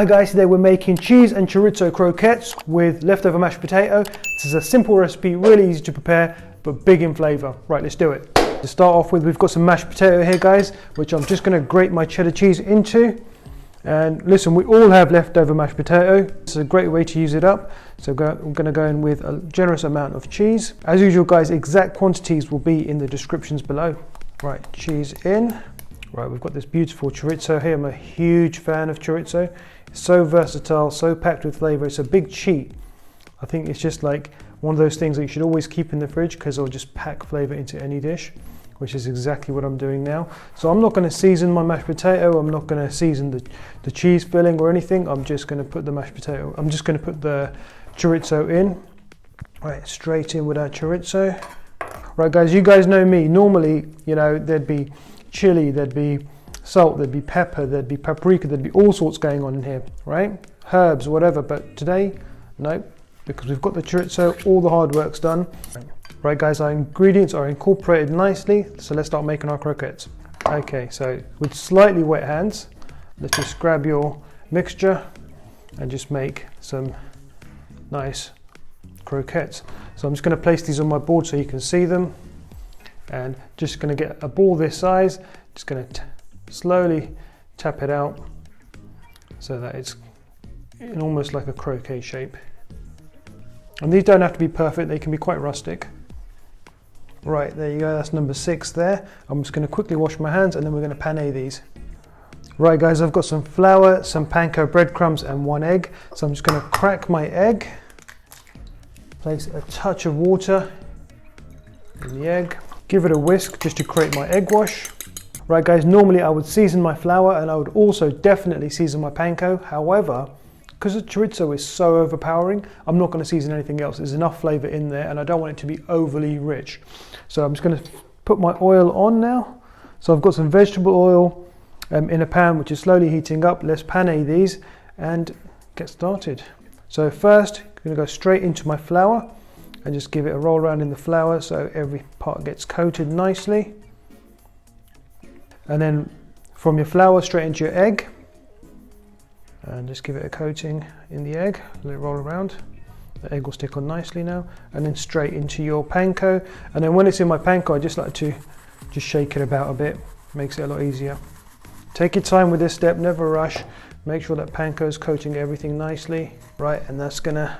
Hi guys, today we're making cheese and chorizo croquettes with leftover mashed potato. This is a simple recipe, really easy to prepare, but big in flavour. Right, let's do it. To start off with, we've got some mashed potato here guys, which I'm just going to grate my cheddar cheese into. And listen, we all have leftover mashed potato. It's a great way to use it up. So I'm going to go in with a generous amount of cheese. As usual guys, exact quantities will be in the descriptions below. Right, cheese in. Right, we've got this beautiful chorizo here. I'm a huge fan of chorizo. It's so versatile, so packed with flavour. It's a big cheat. I think it's just like one of those things that you should always keep in the fridge because it'll just pack flavour into any dish, which is exactly what I'm doing now. So I'm not going to season my mashed potato. I'm not going to season the cheese filling or anything. I'm just going to put the mashed potato, I'm just going to put the chorizo in. Right, straight in with our chorizo. Right guys, you guys know me. Normally, you know, there'd be chili, there'd be salt, there'd be pepper, there'd be paprika, there'd be all sorts going on in here, right? Herbs, whatever, but today, no, because we've got the chorizo, all the hard work's done. Right guys, our ingredients are incorporated nicely, so let's start making our croquettes. Okay, so with slightly wet hands, let's just grab your mixture and just make some nice croquettes. So I'm just going to place these on my board so you can see them, and just going to get a ball this size, just going to slowly tap it out so that it's in almost like a croquet shape. And these don't have to be perfect, they can be quite rustic. Right, there you go, that's number 6 there. I'm just going to quickly wash my hands and then we're going to pané these. Right guys, I've got some flour, some panko breadcrumbs and 1 egg. So I'm just going to crack my egg, place a touch of water in the egg, give it a whisk just to create my egg wash. Right guys, normally I would season my flour and I would also definitely season my panko. However, because the chorizo is so overpowering, I'm not going to season anything else. There's enough flavour in there and I don't want it to be overly rich. So I'm just going to put my oil on now. So I've got some vegetable oil in a pan which is slowly heating up. Let's pané these and get started. So first, I'm going to go straight into my flour and just give it a roll around in the flour so every part gets coated nicely. And then from your flour straight into your egg and just give it a coating in the egg, let it roll around. The egg will stick on nicely now, and then straight into your panko. And then when it's in my panko, I just like to just shake it about a bit, makes it a lot easier. Take your time with this step, never rush. Make sure that panko is coating everything nicely. Right, and that's gonna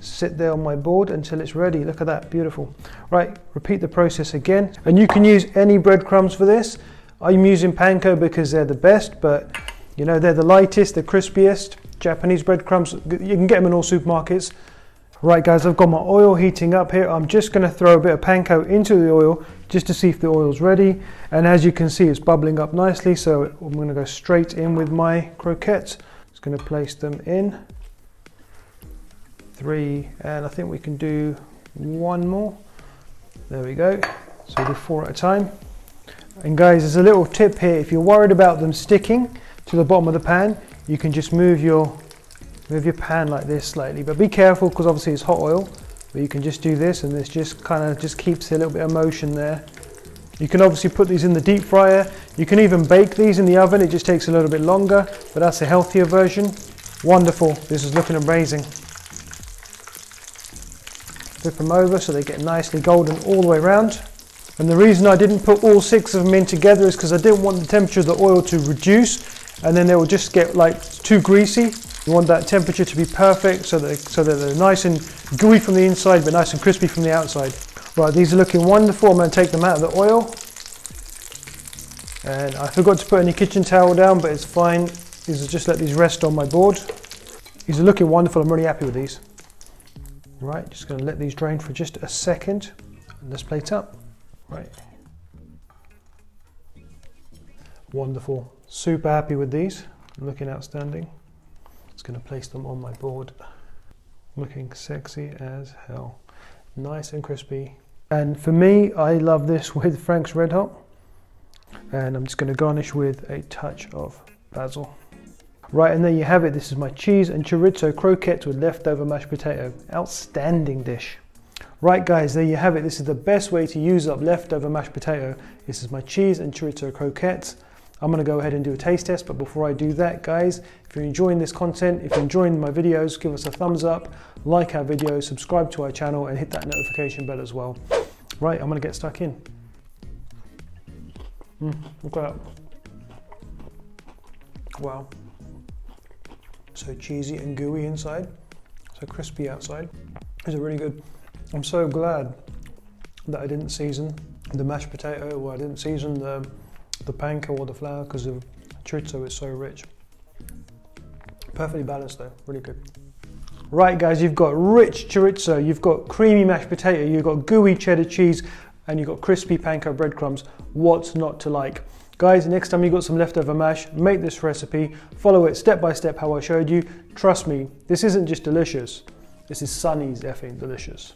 sit there on my board until it's ready. Look at that, beautiful. Right, repeat the process again. And you can use any breadcrumbs for this. I'm using panko because they're the best, but you know, they're the lightest, the crispiest. Japanese breadcrumbs, you can get them in all supermarkets. Right guys, I've got my oil heating up here. I'm just going to throw a bit of panko into the oil just to see if the oil's ready. And as you can see, it's bubbling up nicely. So I'm going to go straight in with my croquettes. Just going to place them in. 3, and I think we can do 1 more. There we go. So we'll do 4 at a time. And guys, there's a little tip here. If you're worried about them sticking to the bottom of the pan, you can just move your pan like this slightly, but be careful because obviously it's hot oil. But you can just do this and this just kind of just keeps a little bit of motion there. You can obviously put these in the deep fryer. You can even bake these in the oven. It just takes a little bit longer, but that's a healthier version. Wonderful, this is looking amazing. Flip them over so they get nicely golden all the way around. And the reason I didn't put all 6 of them in together is because I didn't want the temperature of the oil to reduce and then they will just get like too greasy. You want that temperature to be perfect so that they're nice and gooey from the inside but nice and crispy from the outside. Right, these are looking wonderful. I'm going to take them out of the oil. And I forgot to put any kitchen towel down, but it's fine. These are just let these rest on my board. These are looking wonderful. I'm really happy with these. Right, just going to let these drain for just a second. And let's plate up. Right. Wonderful. Super happy with these. Looking outstanding. Just going to place them on my board. Looking sexy as hell. Nice and crispy. And for me, I love this with Frank's Red Hot. And I'm just going to garnish with a touch of basil. Right, and there you have it. This is my cheese and chorizo croquettes with leftover mashed potato. Outstanding dish. Right guys, there you have it. This is the best way to use up leftover mashed potato. This is my cheese and chorizo croquettes. I'm gonna go ahead and do a taste test, but before I do that, guys, if you're enjoying this content, if you're enjoying my videos, give us a thumbs up, like our videos, subscribe to our channel, and hit that notification bell as well. Right, I'm gonna get stuck in. Look at that. Wow. So cheesy and gooey inside, so crispy outside. These are really good. I'm so glad that I didn't season the mashed potato, or I didn't season the panko or the flour, because the chorizo is so rich. Perfectly balanced though, really good. Right guys, you've got rich chorizo, you've got creamy mashed potato, you've got gooey cheddar cheese, and you've got crispy panko breadcrumbs. What's not to like? Guys, next time you've got some leftover mash, make this recipe, follow it step by step how I showed you. Trust me, this isn't just delicious, this is Sunny's effing delicious.